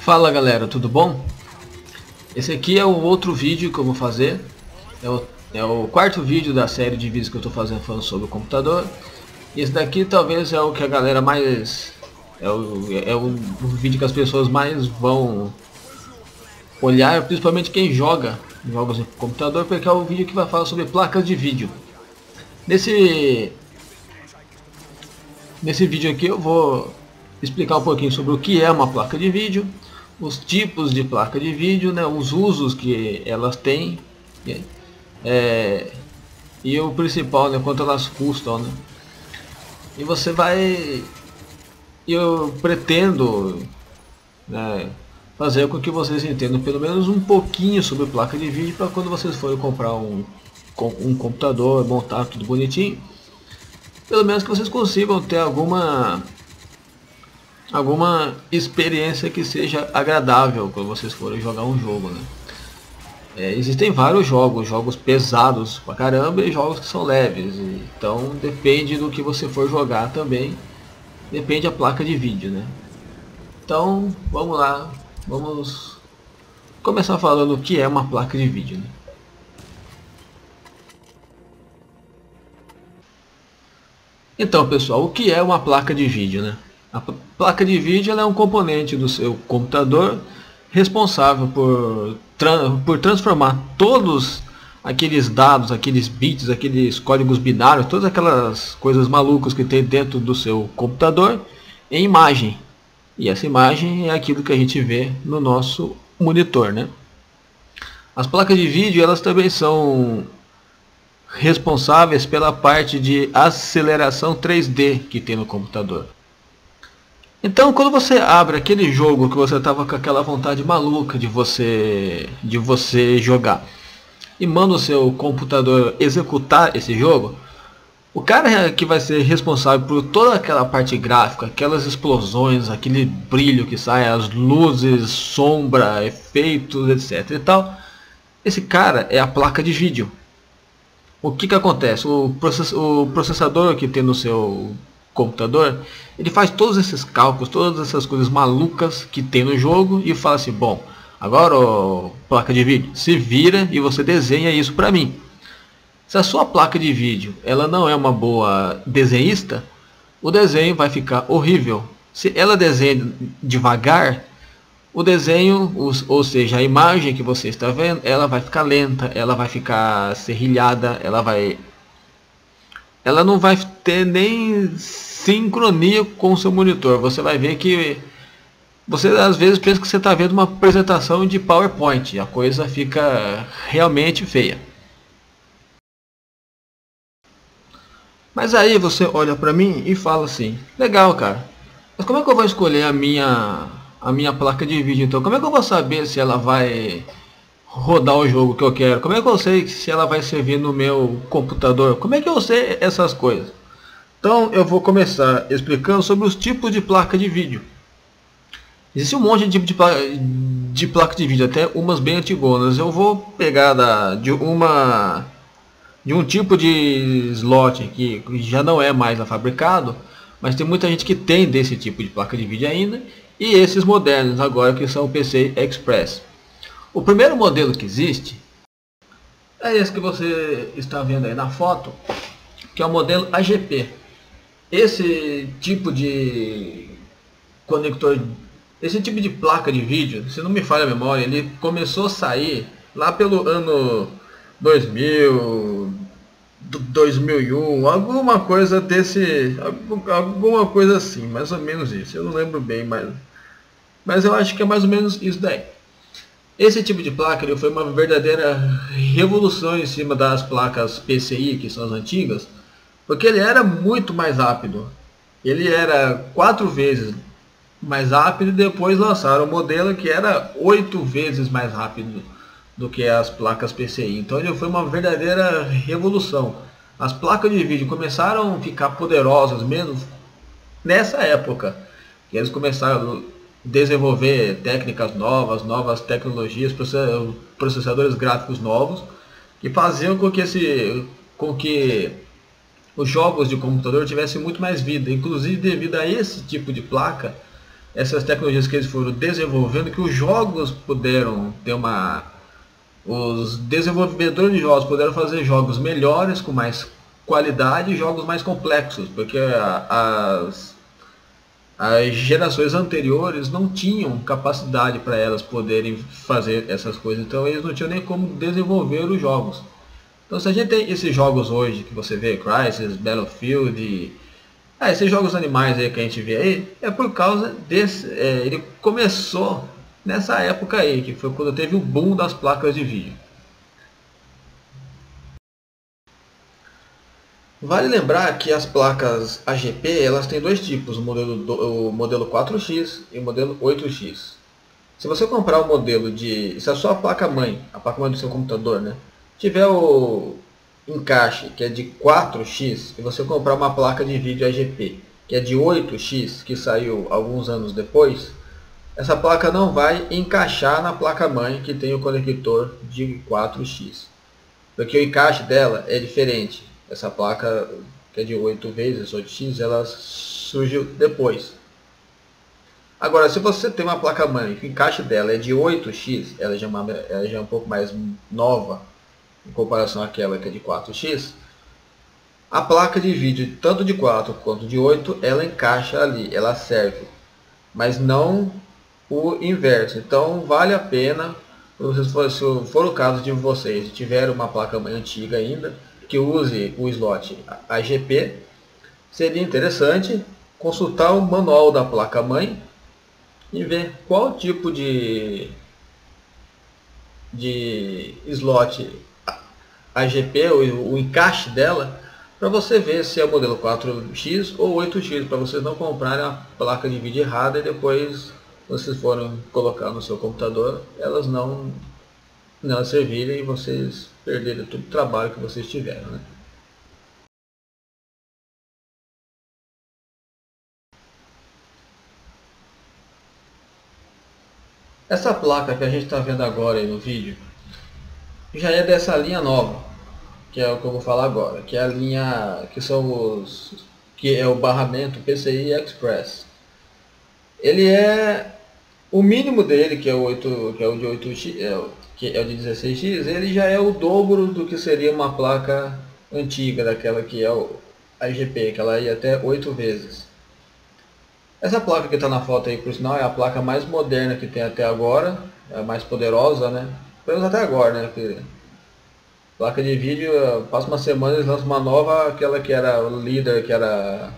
Fala galera, tudo bom? Esse aqui é o outro vídeo que eu vou fazer. É o quarto vídeo da série de vídeos que eu estou fazendo falando sobre o computador. E esse daqui talvez é o que a galera mais... É o vídeo que as pessoas mais vão olhar, principalmente quem joga jogos no computador, porque é o vídeo que vai falar sobre placas de vídeo. Nesse vídeo aqui eu vou explicar um pouquinho sobre o que é uma placa de vídeo, os tipos de placa de vídeo, né, os usos que elas têm, e o principal, né, quanto elas custam, né. E eu pretendo, né, fazer com que vocês entendam pelo menos um pouquinho sobre placa de vídeo, para quando vocês forem comprar um computador, montar tudo bonitinho, pelo menos que vocês consigam ter alguma experiência que seja agradável quando vocês forem jogar um jogo, né? Existem vários jogos pesados pra caramba e jogos que são leves, então depende do que você for jogar também, depende da placa de vídeo, né? Então vamos lá, vamos começar falando o que é uma placa de vídeo, né? Então pessoal, o que é uma placa de vídeo, né? A placa de vídeo ela é um componente do seu computador responsável por transformar todos aqueles dados, aqueles bits, aqueles códigos binários, todas aquelas coisas malucas que tem dentro do seu computador em imagem. E essa imagem é aquilo que a gente vê no nosso monitor, né? As placas de vídeo elas também são responsáveis pela parte de aceleração 3D que tem no computador. Então, quando você abre aquele jogo que você estava com aquela vontade maluca de você jogar e manda o seu computador executar esse jogo, o cara que vai ser responsável por toda aquela parte gráfica, aquelas explosões, aquele brilho que sai, as luzes, sombra, efeitos, etc e tal, esse cara é a placa de vídeo. O que acontece? O processador que tem no seu computador, ele faz todos esses cálculos, todas essas coisas malucas que tem no jogo e fala assim, bom, agora ó, placa de vídeo, se vira e você desenha isso para mim. Se a sua placa de vídeo ela não é uma boa desenhista, o desenho vai ficar horrível. Se ela desenha devagar, o desenho, ou seja, a imagem que você está vendo, ela vai ficar lenta, ela vai ficar serrilhada, ela não vai ter nem sincronia com o seu monitor. Você vai ver que você às vezes pensa que você está vendo uma apresentação de PowerPoint. A coisa fica realmente feia. Mas aí você olha para mim e fala assim, legal cara, mas como é que eu vou escolher a minha placa de vídeo então? Como é que eu vou saber se ela vai rodar o jogo que eu quero? Como é que eu sei se ela vai servir no meu computador? Como é que eu sei essas coisas? Então eu vou começar explicando sobre os tipos de placa de vídeo. Existe um monte de tipo de placa de vídeo, até umas bem antigonas. Eu vou pegar de um tipo de slot que já não é mais fabricado, mas tem muita gente que tem desse tipo de placa de vídeo ainda, e esses modernos agora que são o PCI Express. O primeiro modelo que existe é esse que você está vendo aí na foto, que é o modelo AGP. Esse tipo de conector, esse tipo de placa de vídeo, se não me falha a memória, ele começou a sair lá pelo ano 2000, 2001, alguma coisa alguma coisa assim, mais ou menos isso. Eu não lembro bem, mas eu acho que é mais ou menos isso daí. Esse tipo de placa ele foi uma verdadeira revolução em cima das placas PCI, que são as antigas, porque ele era muito mais rápido. Ele era 4 vezes mais rápido e depois lançaram um modelo que era 8 vezes mais rápido do que as placas PCI. Então ele foi uma verdadeira revolução. As placas de vídeo começaram a ficar poderosas mesmo nessa época, que eles começaram desenvolver técnicas novas tecnologias, processadores gráficos novos, que faziam com que os jogos de computador tivessem muito mais vida. Inclusive devido a esse tipo de placa, essas tecnologias que eles foram desenvolvendo, que os jogos puderam ter uma... Os desenvolvedores de jogos puderam fazer jogos melhores, com mais qualidade e jogos mais complexos, porque as gerações anteriores não tinham capacidade para elas poderem fazer essas coisas, então eles não tinham nem como desenvolver os jogos. Então se a gente tem esses jogos hoje que você vê, Crysis, Battlefield, esses jogos animais aí que a gente vê aí, é por causa desse, ele começou nessa época aí, que foi quando teve o boom das placas de vídeo. Vale lembrar que as placas AGP elas têm dois tipos, o modelo 4X e o modelo 8X. Se você comprar o modelo de... se a sua placa-mãe, a placa-mãe do seu computador, né, tiver o encaixe que é de 4X e você comprar uma placa de vídeo AGP que é de 8X, que saiu alguns anos depois, essa placa não vai encaixar na placa-mãe que tem o conector de 4X. Porque o encaixe dela é diferente. Essa placa que é de 8 vezes 8x, ela surgiu depois. Agora, se você tem uma placa-mãe que o encaixe dela é de 8x, ela já é um pouco mais nova em comparação àquela que é de 4x, a placa de vídeo, tanto de 4 quanto de 8, ela encaixa ali, ela serve. Mas não o inverso. Então, vale a pena, se for o caso de vocês, tiver uma placa-mãe antiga ainda, que use o slot AGP, seria interessante consultar o manual da placa-mãe e ver qual tipo de slot AGP, o encaixe dela, para você ver se é o modelo 4X ou 8X, para vocês não comprarem a placa de vídeo errada e depois vocês forem colocar no seu computador, elas não servirem e vocês perderem todo o trabalho que vocês tiveram, né? Essa placa que a gente está vendo agora aí no vídeo já é dessa linha nova, que é o que eu vou falar agora, que é a linha que é o barramento PCI Express. Ele é o mínimo dele, que é o 8, que é o de 8x, que é o de 16x, ele já é o dobro do que seria uma placa antiga, daquela que é o IGP, que ela ia até 8 vezes. Essa placa que está na foto aí, por sinal, é a placa mais moderna que tem até agora, é a mais poderosa, né? Pelo menos até agora, né? Porque placa de vídeo, passa uma semana eles lançam uma nova, aquela que era o líder, que era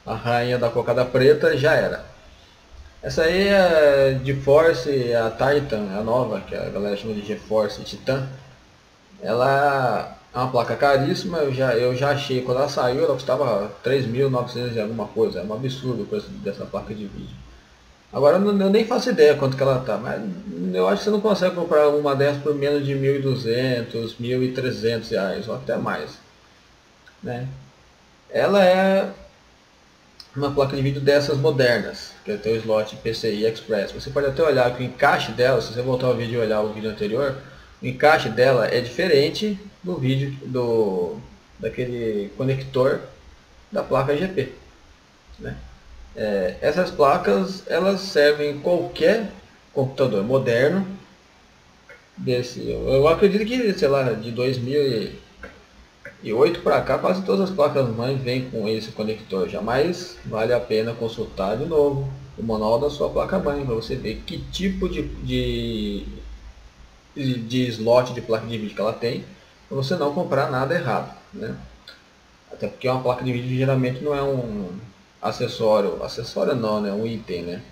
a rainha da cocada preta, já era. Essa aí é a GeForce, a Titan, a nova, que a galera chama de GeForce Titan. Ela é uma placa caríssima, eu já achei, quando ela saiu ela custava 3.900 e alguma coisa, é um absurdo o preço dessa placa de vídeo. Agora eu nem faço ideia quanto que ela tá, mas eu acho que você não consegue comprar uma dessas por menos de 1.200, 1.300 reais, ou até mais, né? Ela é uma placa de vídeo dessas modernas, que é o slot PCI Express. Você pode até olhar que o encaixe dela, se você voltar ao vídeo e olhar o vídeo anterior, o encaixe dela é diferente do vídeo daquele conector da placa GP, né? Essas placas elas servem em qualquer computador moderno desse. Eu acredito que, sei lá, de 2008 para cá, quase todas as placas mães vêm com esse conector. Jamais vale a pena consultar de novo o manual da sua placa mãe para você ver que tipo de slot de placa de vídeo que ela tem, para você não comprar nada errado, né? Até porque uma placa de vídeo geralmente não é um acessório não, né? Um item, né?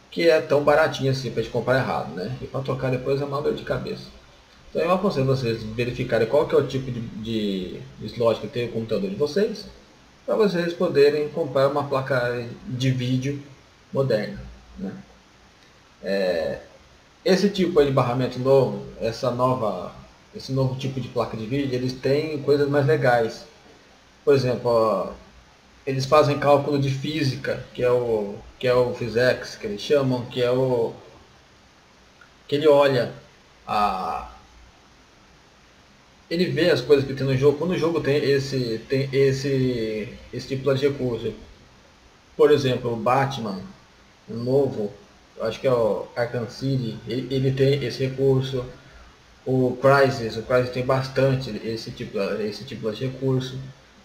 Que é tão baratinho assim para gente comprar errado, né? E para trocar depois é uma dor de cabeça. Então eu aconselho vocês verificarem qual que é o tipo de slot que tem o computador de vocês, para vocês poderem comprar uma placa de vídeo moderna, né? Esse tipo de barramento novo, esse novo tipo de placa de vídeo, eles têm coisas mais legais. Por exemplo, ó, eles fazem cálculo de física, que é o PhysX, que eles chamam, que ele olha a ele vê as coisas que tem no jogo. Quando o jogo tem esse tipo de recurso, por exemplo, o Batman, um novo, eu acho que é o Arkham City, ele tem esse recurso. O Crysis tem bastante esse tipo de recurso.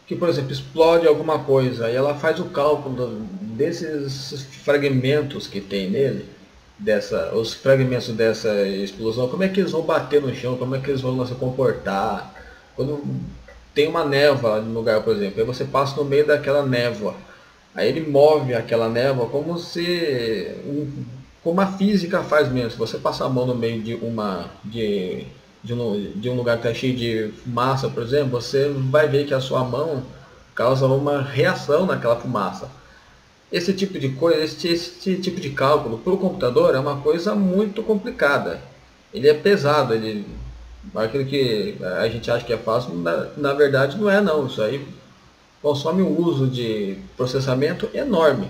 Que, por exemplo, explode alguma coisa e ela faz o cálculo desses fragmentos que tem nele, os fragmentos dessa explosão, como é que eles vão bater no chão, como é que eles vão se comportar. Quando tem uma névoa no lugar, por exemplo, aí você passa no meio daquela névoa, aí ele move aquela névoa como a física faz mesmo. Se você passar a mão no meio de um lugar que está cheio de fumaça, por exemplo, você vai ver que a sua mão causa uma reação naquela fumaça. Esse tipo de coisa, esse tipo de cálculo para o computador é uma coisa muito complicada. Ele é pesado, aquilo que a gente acha que é fácil, na verdade não é não. Isso aí consome um uso de processamento enorme.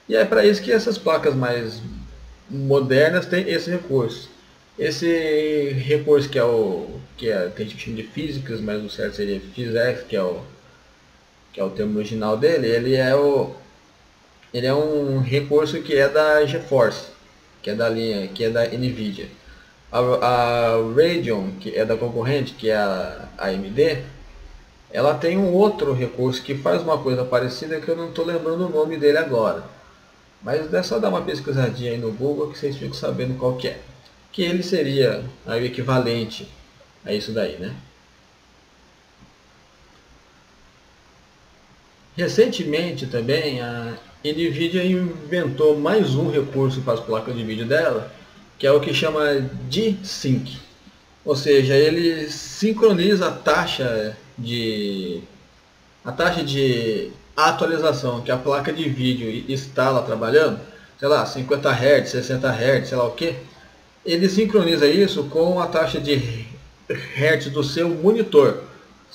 E é para isso que essas placas mais modernas têm esse recurso. Esse recurso que a gente chama de físicas, mas o certo seria PhysX, que é o termo original dele, ele é um recurso que é da GeForce, que é da linha, que é da Nvidia. A Radeon, que é da concorrente, que é a AMD, ela tem um outro recurso que faz uma coisa parecida que eu não estou lembrando o nome dele agora. Mas é só dar uma pesquisadinha aí no Google que vocês ficam sabendo qual que é. Que ele seria o equivalente a isso daí, né? Recentemente também a Nvidia inventou mais um recurso para as placas de vídeo dela, que é o que chama G-Sync. Ou seja, ele sincroniza a taxa de atualização que a placa de vídeo está lá trabalhando, sei lá, 50 Hz, 60 Hz, sei lá o que, ele sincroniza isso com a taxa de Hz do seu monitor,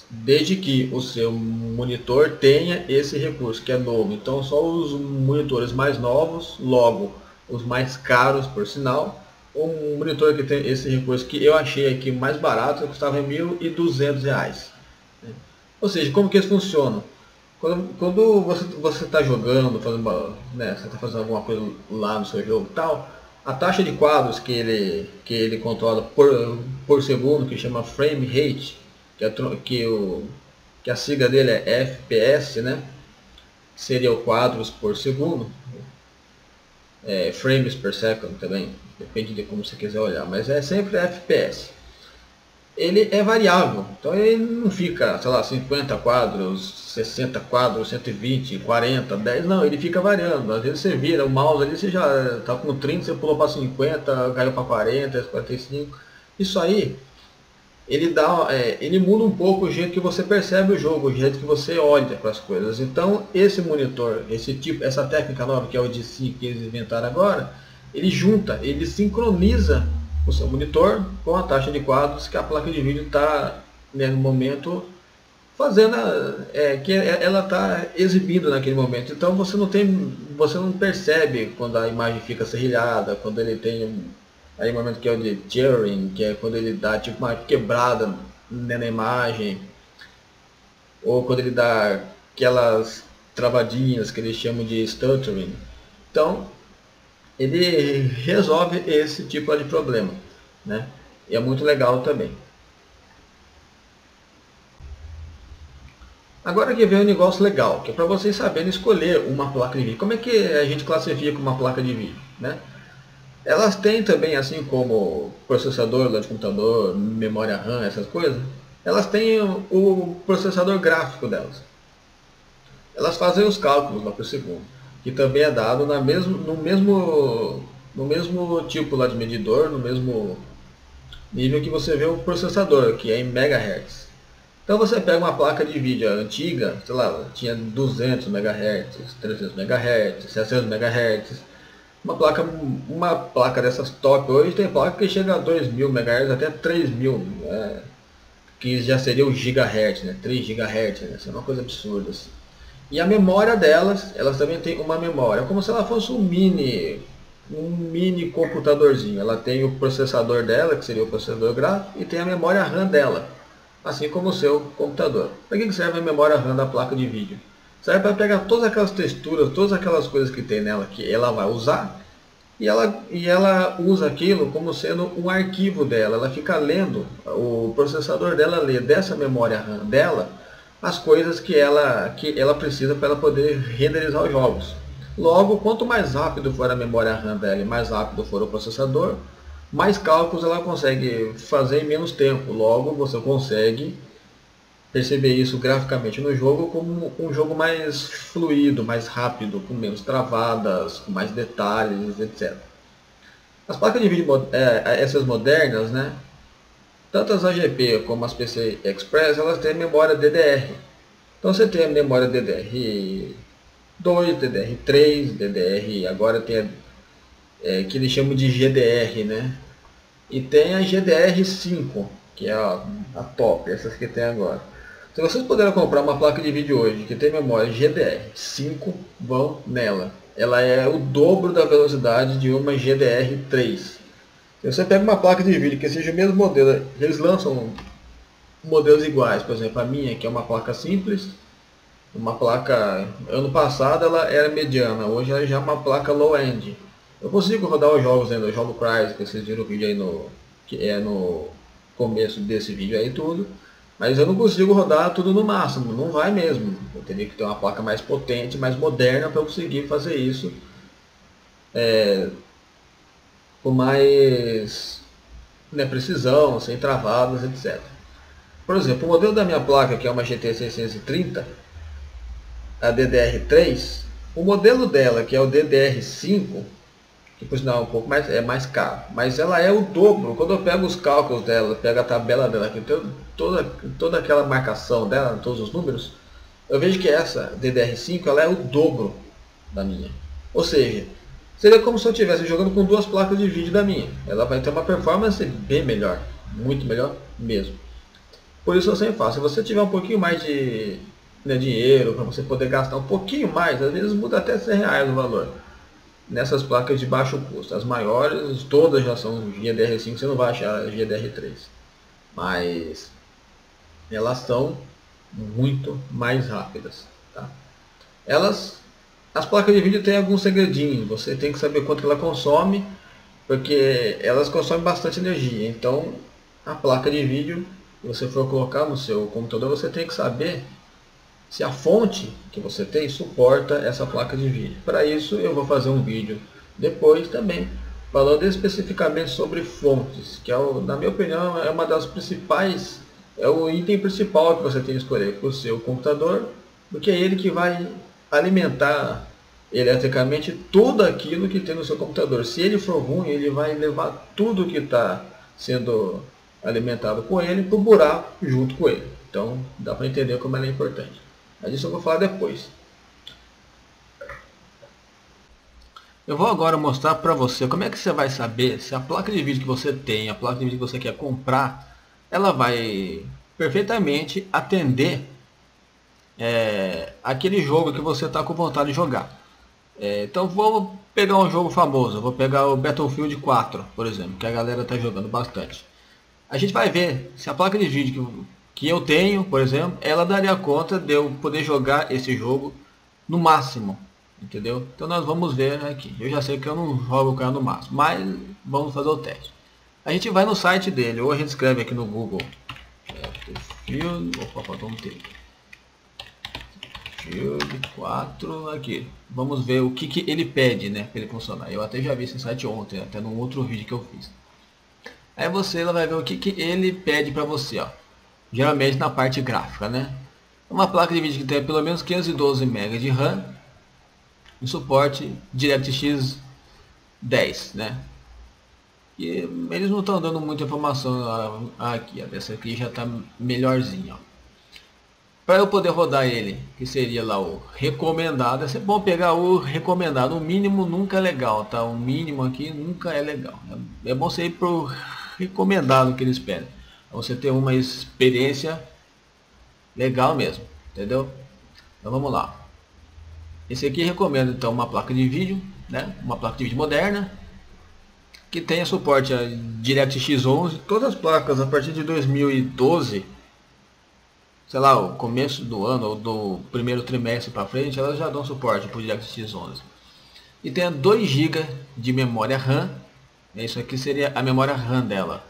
desde que o seu monitor tenha esse recurso, que é novo. Então só os monitores mais novos, logo os mais caros por sinal, um monitor que tem esse recurso que eu achei aqui mais barato, custava R$ 1.200. Ou seja, como que eles funcionam? Quando você está jogando, você está fazendo alguma coisa lá no seu jogo e tal, a taxa de quadros que ele controla por segundo, que chama frame rate, que a sigla dele é FPS, né? Seria o quadros por segundo, frames per second também, depende de como você quiser olhar, mas é sempre FPS. Ele é variável, então ele não fica, sei lá, 50 quadros, 60 quadros, 120, 40, 10, não, ele fica variando. Às vezes você vira o mouse ali, você já está com 30, você pulou para 50, caiu para 40, 45. Isso aí, ele muda um pouco o jeito que você percebe o jogo, o jeito que você olha para as coisas. Então, esse monitor, essa técnica nova que é o DC que eles inventaram agora, ele sincroniza o seu monitor com a taxa de quadros que a placa de vídeo está, né, no momento fazendo, que ela está exibindo naquele momento. Então você não percebe quando a imagem fica serrilhada, quando ele tem aí um momento que é o de tearing, que é quando ele dá tipo uma quebrada, né, na imagem, ou quando ele dá aquelas travadinhas que eles chamam de stuttering. Então ele resolve esse tipo de problema, né? E é muito legal também. Agora que vem um negócio legal, que é para vocês saberem escolher uma placa de vídeo. Como é que a gente classifica uma placa de vídeo, né? Elas têm também, assim como processador lá de computador, memória RAM, essas coisas, elas têm o processador gráfico delas. Elas fazem os cálculos lá por segundo, que também é dado no mesmo tipo lá de medidor, no mesmo nível que você vê o processador, que é em megahertz. Então você pega uma placa de vídeo antiga, sei lá, tinha 200 MHz, 300 MHz, 700 MHz. Uma placa dessas top hoje tem placa que chega a 2.000 MHz, até 3.000, que já seria o gigahertz, né? 3 GHz, né? Isso é uma coisa absurda assim. E a memória elas também têm uma memória, como se ela fosse um mini computadorzinho. Ela tem o processador dela, que seria o processador gráfico, e tem a memória RAM dela, assim como o seu computador. Para que serve a memória RAM da placa de vídeo? serve para pegar todas aquelas texturas, todas aquelas coisas que tem nela que ela vai usar, e ela usa aquilo como sendo um arquivo dela. Ela fica lendo, o processador dela lê dessa memória RAM dela as coisas que ela precisa para ela poder renderizar os jogos. Logo, quanto mais rápido for a memória RAM dela e mais rápido for o processador, mais cálculos ela consegue fazer em menos tempo. Logo, você consegue perceber isso graficamente no jogo como um jogo mais fluido, mais rápido, com menos travadas, com mais detalhes, etc. As placas de vídeo, essas modernas, né, tanto as AGP como as PC Express, elas têm memória DDR. Então você tem a memória DDR2, DDR3, DDR, agora tem que eles chamam de GDR, né? E tem a GDR5, que é a top, essas que tem agora. Se vocês puderem comprar uma placa de vídeo hoje que tem memória GDR5, vão nela. Ela é o dobro da velocidade de uma GDR3. Se você pega uma placa de vídeo que seja o mesmo modelo, eles lançam modelos iguais. Por exemplo, a minha, que é uma placa simples, uma placa, ano passado ela era mediana, hoje ela já é uma placa low-end. Eu consigo rodar os jogos ainda, eu jogo Crysis, que vocês viram o vídeo aí que é no começo desse vídeo aí tudo. Mas eu não consigo rodar tudo no máximo, não vai mesmo. Eu teria que ter uma placa mais potente, mais moderna para eu conseguir fazer isso com mais precisão, sem travadas, etc. Por exemplo, o modelo da minha placa, que é uma GT 630, a DDR3, o modelo dela, que é o DDR5, que por sinal é um pouco mais caro, mas ela é o dobro. Quando eu pego os cálculos dela, pego a tabela dela, que tem toda aquela marcação dela, todos os números, eu vejo que essa DDR5 ela é o dobro da minha. Ou seja, seria como se eu estivesse jogando com duas placas de vídeo da minha. Ela vai ter uma performance bem melhor, muito melhor mesmo. Por isso eu sempre faço, se você tiver um pouquinho mais de dinheiro, para você poder gastar um pouquinho mais, às vezes muda até R$100 o valor, nessas placas de baixo custo. As maiores, todas já são GDR5, você não vai achar GDR3. Mas elas são muito mais rápidas. Tá? As placas de vídeo têm alguns segredinhos. Você tem que saber quanto que ela consome, porque elas consomem bastante energia. Então, a placa de vídeo, se você for colocar no seu computador, você tem que saber se a fonte que você tem suporta essa placa de vídeo. Para isso eu vou fazer um vídeo depois também falando especificamente sobre fontes, que na minha opinião é uma das principais, é o item principal que você tem que escolher para o seu computador, porque é ele que vai alimentar eletricamente tudo aquilo que tem no seu computador. Se ele for ruim, ele vai levar tudo que está sendo alimentado com ele para o buraco junto com ele. Então dá para entender como ela é importante. Mas isso eu vou falar depois. Eu vou agora mostrar para você como é que você vai saber se a placa de vídeo que você tem, a placa de vídeo que você quer comprar, ela vai perfeitamente atender aquele jogo que você está com vontade de jogar. Então vou pegar um jogo famoso, vou pegar o Battlefield 4, por exemplo, que a galera está jogando bastante. A gente vai ver se a placa de vídeo que eu tenho, por exemplo, ela daria conta de eu poder jogar esse jogo no máximo, entendeu? Então nós vamos ver aqui. Eu já sei que eu não jogo o cara no máximo, mas vamos fazer o teste. A gente vai no site dele, ou a gente escreve aqui no Google Battlefield, opa, faltou um T. Battlefield 4 aqui. Vamos ver o que ele pede, né, para ele funcionar. Eu até já vi esse site ontem, até num outro vídeo que eu fiz. Aí ela vai ver o que ele pede para você, ó. Geralmente na parte gráfica, né? Uma placa de vídeo que tem pelo menos 512 MB de RAM e suporte DirectX 10, né? E eles não estão dando muita informação aqui, ó. Essa aqui já está melhorzinha, para eu poder rodar ele, que seria lá o recomendado. É sempre bom pegar o recomendado. O mínimo nunca é legal, tá? O mínimo aqui nunca é legal. É bom você ir pro recomendado que eles pedem, pra você ter uma experiência legal mesmo, entendeu? Então vamos lá. Esse aqui recomenda então uma placa de vídeo, né? Uma placa de vídeo moderna que tenha suporte a DirectX 11. Todas as placas a partir de 2012 sei lá, o começo do ano ou do primeiro trimestre para frente, elas já dão suporte para o DirectX 11. E tem 2 GB de memória RAM. Isso aqui seria a memória RAM dela.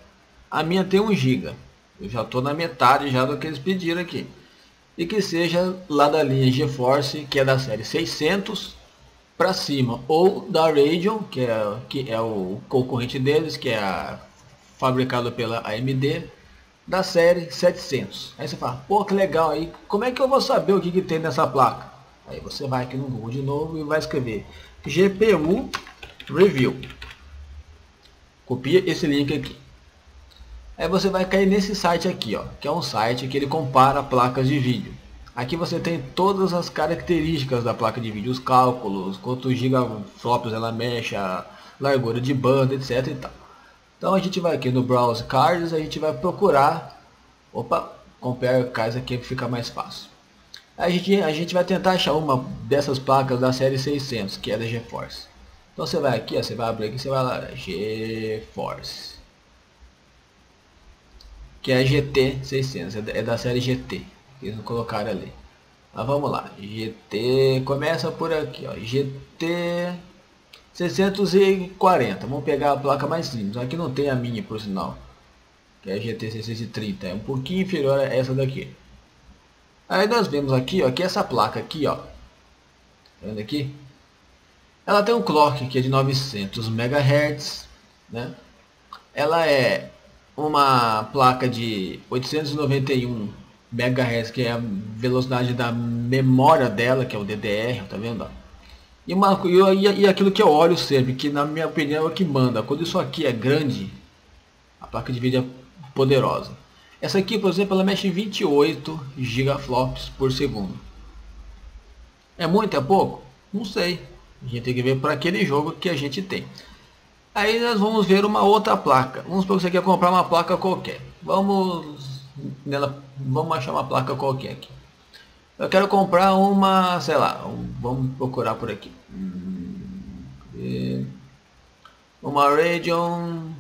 A minha tem 1 GB. Eu já estou na metade já do que eles pediram aqui. E que seja lá da linha GeForce, que é da série 600 para cima, ou da Radeon, que é o concorrente deles, que é fabricado pela AMD, da série 700. Aí você fala, pô, que legal, aí como é que eu vou saber o que tem nessa placa? Aí você vai aqui no Google de novo e vai escrever GPU Review. Copia esse link aqui. Aí você vai cair nesse site aqui, ó, que é um site que ele compara placas de vídeo. Aqui você tem todas as características da placa de vídeo, os cálculos, quantos gigaflops ela mexe, a largura de banda, etc e tal. Então a gente vai aqui no Browse Cards, a gente vai procurar, compare cards aqui que fica mais fácil. A gente vai tentar achar uma dessas placas da série 600, que é da GeForce. Então você vai aqui, ó, você vai abrir aqui, você vai lá, GeForce, que é a GT 600, é da série GT, que eles colocaram ali. Mas vamos lá, GT, começa por aqui, ó, GT 640, vamos pegar a placa mais simples, aqui não tem a minha por sinal, que é a GT 630, é um pouquinho inferior a essa daqui. Aí nós vemos aqui, ó, que essa placa aqui, ó, tá vendo aqui? Ela tem um clock que é de 900 MHz, né? Ela é uma placa de 891 MHz, que é a velocidade da memória dela, que é o DDR, tá vendo? E aquilo que eu olho sempre, que na minha opinião é o que manda. Quando isso aqui é grande, a placa de vídeo é poderosa. Essa aqui, por exemplo, ela mexe 28 gigaflops por segundo. É muito, é pouco? Não sei. A gente tem que ver para aquele jogo que a gente tem. Aí nós vamos ver uma outra placa. Vamos supor que você quer comprar uma placa qualquer. Vamos achar uma placa qualquer aqui. Eu quero comprar uma, sei lá, vamos procurar por aqui. Uma Radeon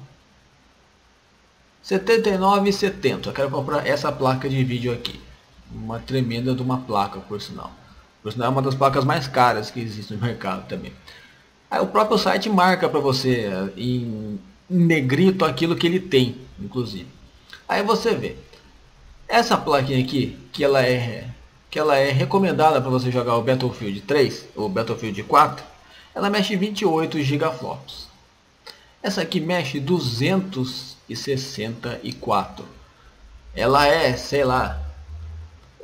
7970. Eu quero comprar essa placa de vídeo aqui. Uma tremenda de uma placa, por sinal. Por sinal, é uma das placas mais caras que existe no mercado também. Aí o próprio site marca para você em negrito aquilo que ele tem, inclusive. Aí você vê. Essa plaquinha aqui, que ela é recomendada para você jogar o Battlefield 3 ou Battlefield 4, ela mexe 28 gigaflops. Essa aqui mexe 264. Ela é, sei lá,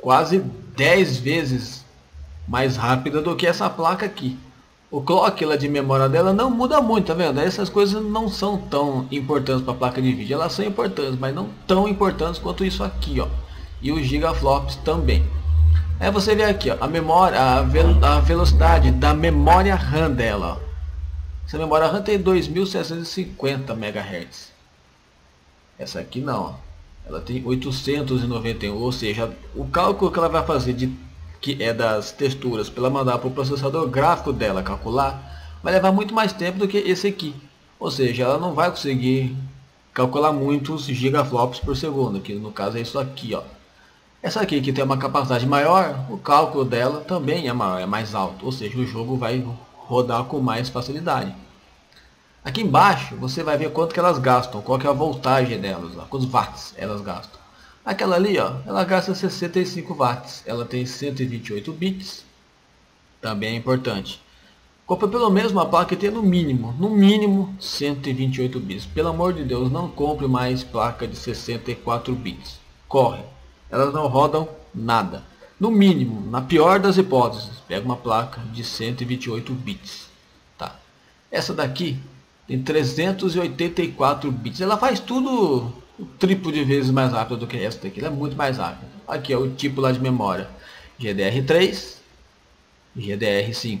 quase 10 vezes mais rápida do que essa placa aqui. O clock lá de memória dela não muda muito, tá vendo? Essas coisas não são tão importantes para a placa de vídeo. Elas são importantes, mas não tão importantes quanto isso aqui, ó. E os gigaflops também. Aí você vê aqui, ó, a memória, a velocidade da memória RAM dela, ó. Essa memória RAM tem 2750 MHz. Essa aqui não, ó. Ela tem 891, ou seja, o cálculo que ela vai fazer que é das texturas para mandar para o processador gráfico dela calcular, vai levar muito mais tempo do que esse aqui. Ou seja, ela não vai conseguir calcular muitos gigaflops por segundo, que no caso é isso aqui, ó. Essa aqui que tem uma capacidade maior, o cálculo dela também é maior, é mais alto, ou seja, o jogo vai rodar com mais facilidade. Aqui embaixo você vai ver quanto que elas gastam, qual que é a voltagem delas, ó, quantos watts elas gastam. Aquela ali, ó, ela gasta 65 watts, ela tem 128 bits, também é importante. Compre pelo menos uma placa que tenha no mínimo 128 bits. Pelo amor de Deus, não compre mais placa de 64 bits. Corre, elas não rodam nada. No mínimo, na pior das hipóteses, pega uma placa de 128 bits. Tá. Essa daqui tem 384 bits, ela faz tudo o triplo de vezes mais rápido do que essa daqui, ela é muito mais rápida. Aqui é o tipo lá de memória, GDR3, GDR5.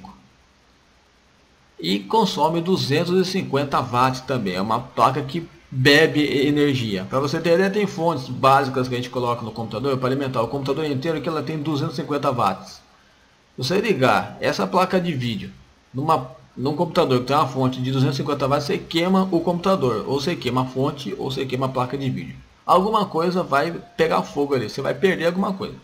E consome 250 watts também, é uma placa que bebe energia. Para você ter ideia, tem fontes básicas que a gente coloca no computador para alimentar o computador inteiro, que ela tem 250 watts. Se você ligar essa placa de vídeo num computador que tem uma fonte de 250 watts, você queima o computador, ou você queima a fonte, ou você queima a placa de vídeo. alguma coisa vai pegar fogo ali, você vai perder alguma coisa.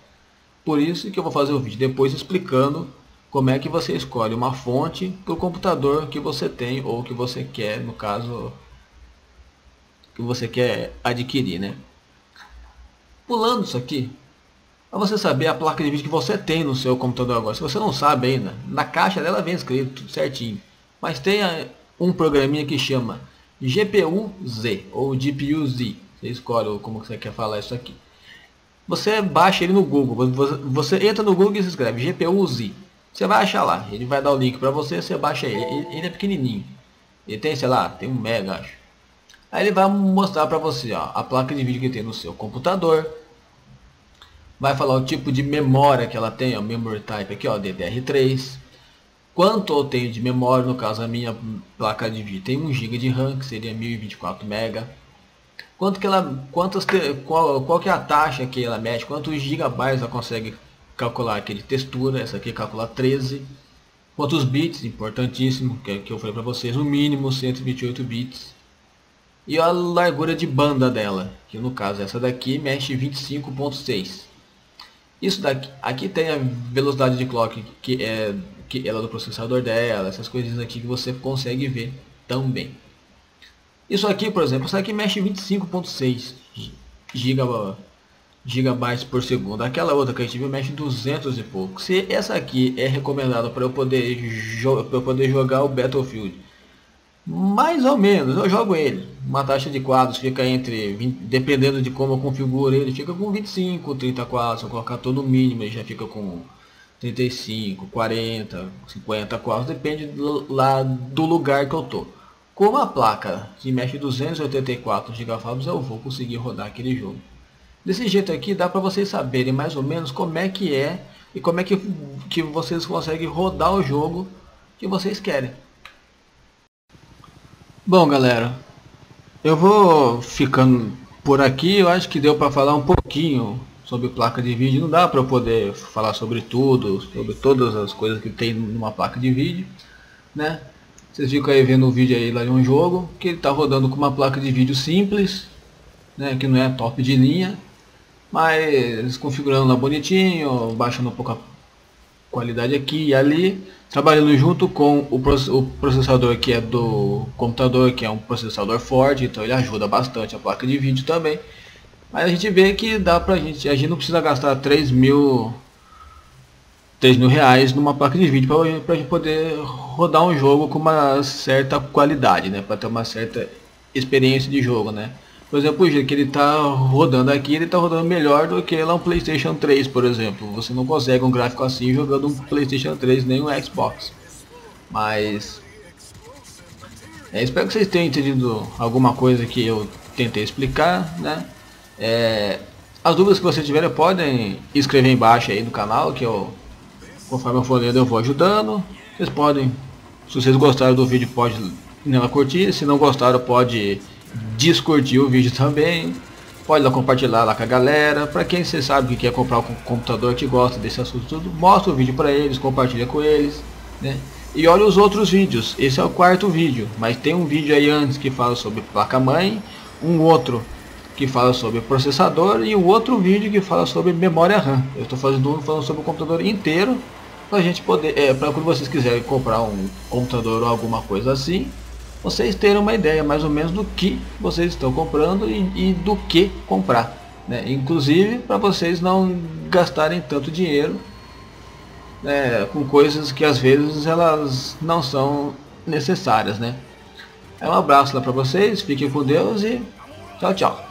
Por isso que eu vou fazer o vídeo depois explicando como é que você escolhe uma fonte para o computador que você tem ou que você quer, no caso, que você quer adquirir, né? Pulando isso aqui, para você saber a placa de vídeo que você tem no seu computador agora. Se você não sabe ainda, na caixa dela vem escrito tudo certinho. Mas tem um programinha que chama GPU-Z ou GPU-Z. Você escolhe como você quer falar isso aqui. Você baixa ele no Google. Você entra no Google e se escreve GPU-Z. Você vai achar lá. Ele vai dar o link para você, você baixa ele. Ele é pequenininho. Ele tem, sei lá, tem 1 mega, acho. Aí ele vai mostrar para você, ó, a placa de vídeo que tem no seu computador. Vai falar o tipo de memória que ela tem, o memory type aqui, ó, DDR3. Quanto eu tenho de memória, no caso a minha placa de vídeo tem 1 GB de RAM, que seria 1024 MB. Quanto que ela, qual que é a taxa que ela mexe, quantos gigabytes ela consegue calcular aqui de textura, essa aqui calcula 13. Quantos bits, importantíssimo, que eu falei para vocês, no mínimo 128 bits. E a largura de banda dela, que no caso essa daqui mexe 25.6. Isso daqui, aqui tem a velocidade de clock que ela do processador dela, essas coisas aqui que você consegue ver também. Isso aqui, por exemplo, isso aqui mexe 25.6 gigabytes por segundo. Aquela outra que a gente viu mexe 200 e pouco. Se essa aqui é recomendada para eu poder jogar o Battlefield, mais ou menos, eu jogo ele. Uma taxa de quadros fica entre 20, dependendo de como eu configuro ele, fica com 25, 30 quadros. Se eu colocar todo o mínimo, ele já fica com 35, 40, 50 quadros, depende lá do lugar que eu tô. Com uma placa que mexe 284 GHz, eu vou conseguir rodar aquele jogo. Desse jeito aqui dá para vocês saberem mais ou menos como é que é e como é que vocês conseguem rodar o jogo que vocês querem. Bom, galera, eu vou ficando por aqui. Eu acho que deu para falar um pouquinho sobre placa de vídeo. Não dá para eu poder falar sobre tudo, sobre todas as coisas que tem numa placa de vídeo, né? Vocês ficam aí vendo o vídeo aí lá de um jogo que ele está rodando com uma placa de vídeo simples, né? Que não é top de linha, mas configurando lá bonitinho, baixando um pouco a qualidade aqui e ali, trabalhando junto com o processador que é do computador, que é um processador forte, então ele ajuda bastante a placa de vídeo também. Mas a gente vê que dá pra gente, a gente não precisa gastar 3 mil reais numa placa de vídeo para a gente poder rodar um jogo com uma certa qualidade, né? Para ter uma certa experiência de jogo, né? Por exemplo, o jeito que ele está rodando aqui, ele está rodando melhor do que lá um PlayStation 3, por exemplo. Você não consegue um gráfico assim jogando um PlayStation 3 nem um Xbox. Mas espero que vocês tenham entendido alguma coisa que eu tentei explicar, né? As dúvidas que vocês tiverem podem escrever embaixo aí no canal, que eu, conforme eu for lendo, eu vou ajudando. Vocês podem, se vocês gostaram do vídeo, pode nela curtir. Se não gostaram, pode descurtir o vídeo também. Pode lá compartilhar lá com a galera. Para quem você sabe que quer comprar um computador, que gosta desse assunto tudo, mostra o vídeo para eles, compartilha com eles, né? E olha os outros vídeos. Esse é o 4º vídeo, mas tem um vídeo aí antes que fala sobre placa-mãe, um outro que fala sobre processador e um outro vídeo que fala sobre memória RAM. Eu estou fazendo um falando sobre o computador inteiro, para a gente poder, para quando vocês quiserem comprar um computador ou alguma coisa assim, vocês terem uma ideia mais ou menos do que vocês estão comprando e do que comprar, né? Inclusive para vocês não gastarem tanto dinheiro, né, com coisas que às vezes elas não são necessárias, né? Um abraço lá para vocês, fiquem com Deus e tchau, tchau.